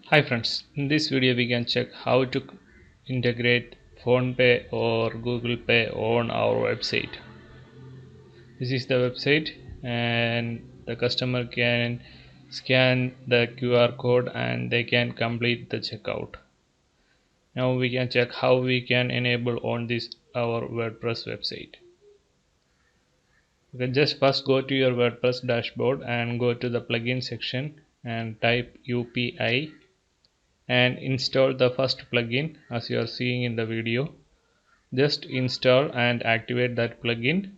Hi friends, in this video we can check how to integrate Phonepe or Google Pay on our website. This is the website and the customer can scan the QR code and they can complete the checkout. Now we can check how we can enable on this our WordPress website. You can just first go to your WordPress dashboard and go to the plugin section and type UPI and install the first plugin as you are seeing in the video. Just install and activate that plugin,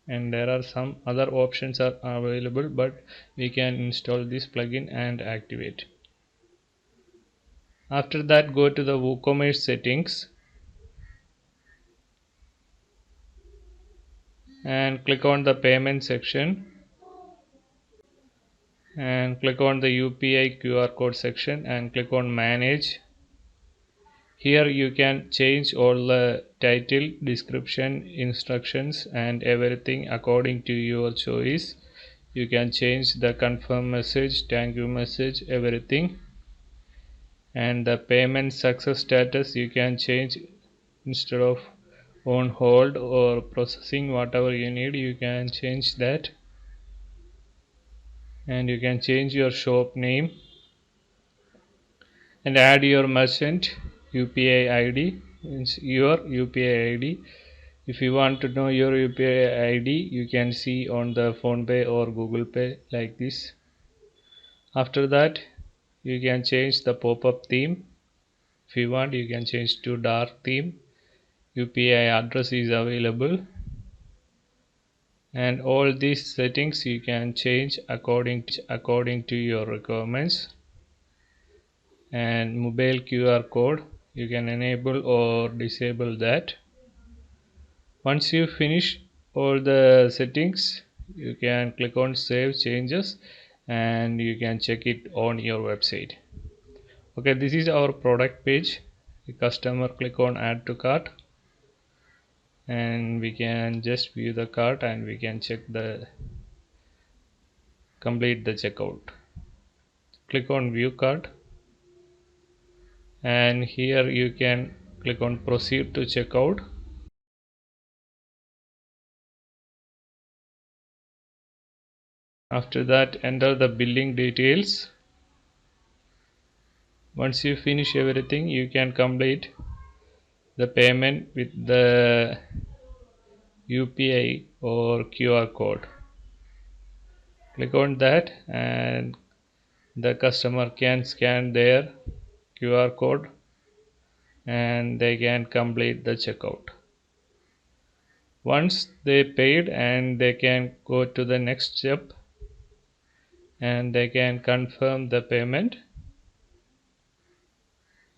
and there are some other options are available, but we can install this plugin and activate. After that, go to the WooCommerce settings and click on the payment section and click on the UPI QR code section and click on manage. Here you can change all the title, description, instructions and everything according to your choice. You can change the confirm message, thank you message, everything. And the payment success status you can change, instead of on hold or processing, whatever you need you can change that. And you can change your shop name and add your merchant UPI ID, means your UPI ID. If you want to know your UPI ID, you can see on the Phonepe or Google Pay like this. After that, you can change the pop-up theme. If you want, you can change to dark theme. UPI address is available, and all these settings you can change according to your requirements. And mobile QR code, you can enable or disable that. Once you finish all the settings, you can click on save changes and you can check it on your website. Okay, this is our product page. The customer click on add to cart and we can just view the cart and we can check the complete the checkout. Click on view cart and here you can click on proceed to checkout. After that, enter the billing details. Once you finish everything, you can complete the payment with the UPI or QR code. Click on that and the customer can scan their QR code and they can complete the checkout. Once they paid, and they can go to the next step and they can confirm the payment.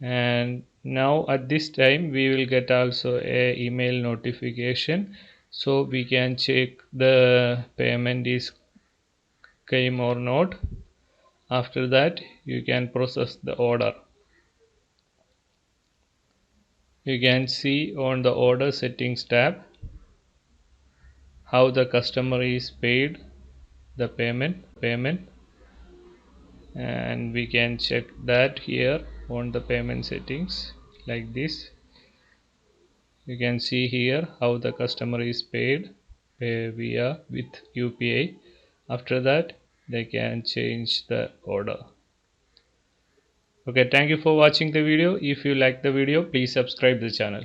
And now at this time we will get also a email notification, so we can check the payment is came or not. After that, you can process the order. You can see on the order settings tab how the customer is paid the payment, and we can check that here on the payment settings like this. You can see here how the customer is paid via with UPI. After that, they can change the order. Okay, thank you for watching the video. If you like the video, please subscribe the channel.